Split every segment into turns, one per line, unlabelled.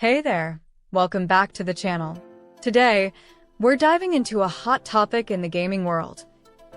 Hey there, welcome back to the channel. Today, we're diving into a hot topic in the gaming world,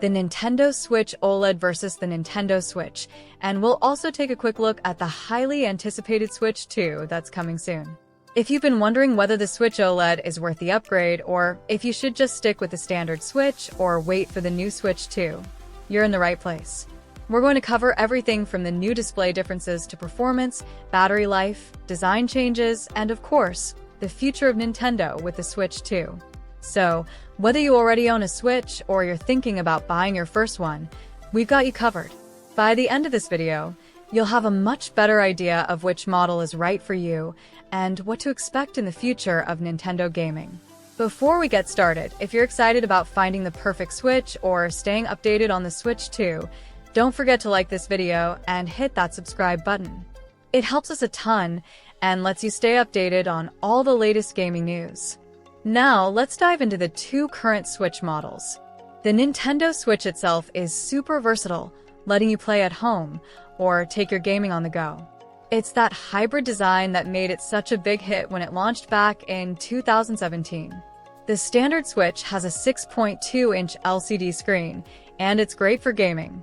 the Nintendo Switch OLED versus the Nintendo Switch, and we'll also take a quick look at the highly anticipated Switch 2 that's coming soon. If you've been wondering whether the Switch OLED is worth the upgrade, or if you should just stick with the standard Switch or wait for the new Switch 2, you're in the right place. We're going to cover everything from the new display differences to performance, battery life, design changes, and of course, the future of Nintendo with the Switch 2. So, whether you already own a Switch or you're thinking about buying your first one, we've got you covered. By the end of this video, you'll have a much better idea of which model is right for you and what to expect in the future of Nintendo gaming. Before we get started, if you're excited about finding the perfect Switch or staying updated on the Switch 2, don't forget to like this video and hit that subscribe button. It helps us a ton and lets you stay updated on all the latest gaming news. Now, let's dive into the two current Switch models. The Nintendo Switch itself is super versatile, letting you play at home or take your gaming on the go. It's that hybrid design that made it such a big hit when it launched back in 2017. The standard Switch has a 6.2-inch LCD screen, and it's great for gaming.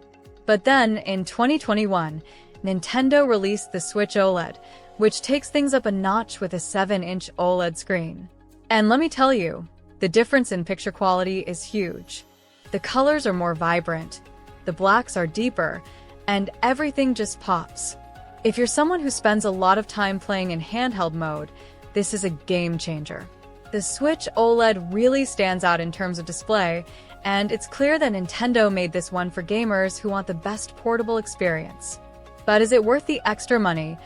But then, in 2021, Nintendo released the Switch OLED, which takes things up a notch with a 7-inch OLED screen. And let me tell you, the difference in picture quality is huge. The colors are more vibrant, the blacks are deeper, and everything just pops. If you're someone who spends a lot of time playing in handheld mode, this is a game changer. The Switch OLED really stands out in terms of display, and it's clear that Nintendo made this one for gamers who want the best portable experience. But is it worth the extra money,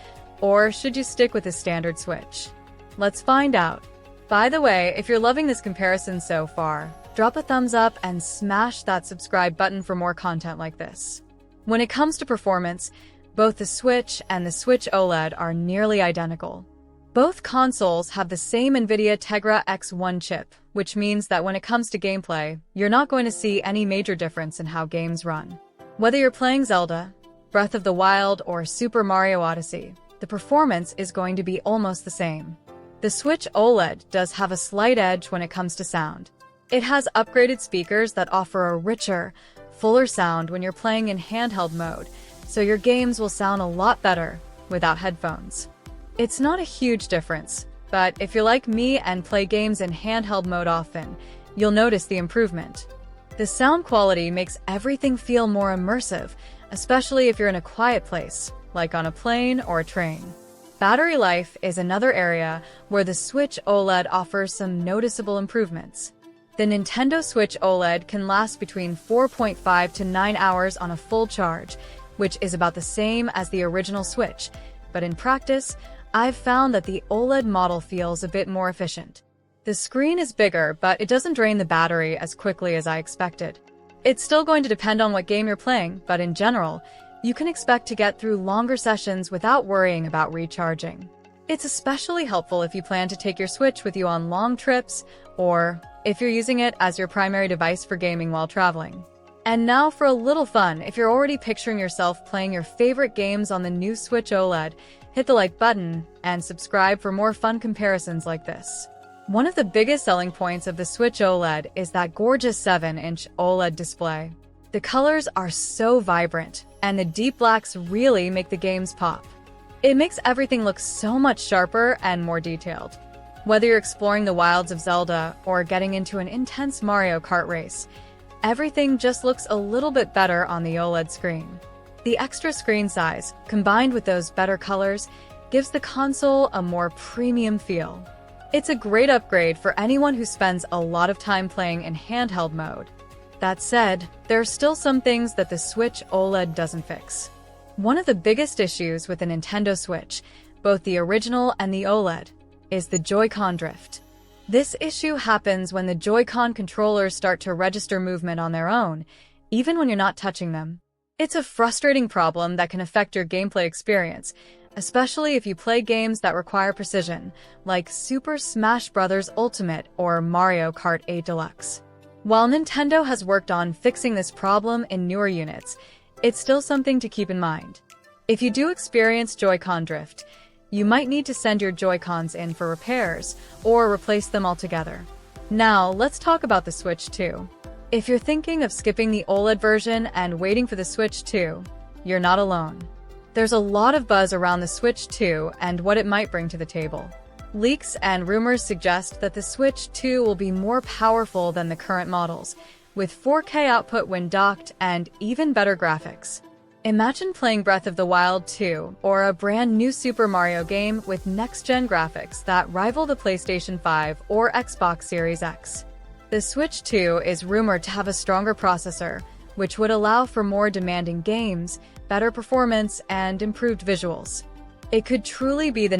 or should you stick with the standard Switch? Let's find out. By the way, if you're loving this comparison so far, drop a thumbs up and smash that subscribe button for more content like this. When it comes to performance, both the Switch and the Switch OLED are nearly identical. Both consoles have the same NVIDIA Tegra X1 chip, which means that when it comes to gameplay, you're not going to see any major difference in how games run. Whether you're playing Zelda, Breath of the Wild, or Super Mario Odyssey, the performance is going to be almost the same. The Switch OLED does have a slight edge when it comes to sound. It has upgraded speakers that offer a richer, fuller sound when you're playing in handheld mode, so your games will sound a lot better without headphones. It's not a huge difference, but if you're like me and play games in handheld mode often, you'll notice the improvement. The sound quality makes everything feel more immersive, especially if you're in a quiet place, like on a plane or a train. Battery life is another area where the Switch OLED offers some noticeable improvements. The Nintendo Switch OLED can last between 4.5 to 9 hours on a full charge, which is about the same as the original Switch, but in practice, I've found that the OLED model feels a bit more efficient. The screen is bigger, but it doesn't drain the battery as quickly as I expected. It's still going to depend on what game you're playing, but in general, you can expect to get through longer sessions without worrying about recharging. It's especially helpful if you plan to take your Switch with you on long trips, or if you're using it as your primary device for gaming while traveling. And now for a little fun, if you're already picturing yourself playing your favorite games on the new Switch OLED, hit the like button and subscribe for more fun comparisons like this. One of the biggest selling points of the Switch OLED is that gorgeous 7-inch OLED display. The colors are so vibrant, and the deep blacks really make the games pop. It makes everything look so much sharper and more detailed. Whether you're exploring the wilds of Zelda or getting into an intense Mario Kart race, everything just looks a little bit better on the OLED screen. The extra screen size, combined with those better colors, gives the console a more premium feel. It's a great upgrade for anyone who spends a lot of time playing in handheld mode. That said, there are still some things that the Switch OLED doesn't fix. One of the biggest issues with the Nintendo Switch, both the original and the OLED, is the Joy-Con drift. This issue happens when the Joy-Con controllers start to register movement on their own, even when you're not touching them. It's a frustrating problem that can affect your gameplay experience, especially if you play games that require precision, like Super Smash Bros. Ultimate or Mario Kart 8 Deluxe. While Nintendo has worked on fixing this problem in newer units, it's still something to keep in mind. If you do experience Joy-Con drift, You might need to send your Joy-Cons in for repairs, or replace them altogether. Now, let's talk about the Switch 2. If you're thinking of skipping the OLED version and waiting for the Switch 2, you're not alone. There's a lot of buzz around the Switch 2 and what it might bring to the table. Leaks and rumors suggest that the Switch 2 will be more powerful than the current models, with 4K output when docked and even better graphics. Imagine playing Breath of the Wild 2 or a brand new Super Mario game with next-gen graphics that rival the PlayStation 5 or Xbox Series X. The Switch 2 is rumored to have a stronger processor, which would allow for more demanding games, better performance, and improved visuals. It could truly be the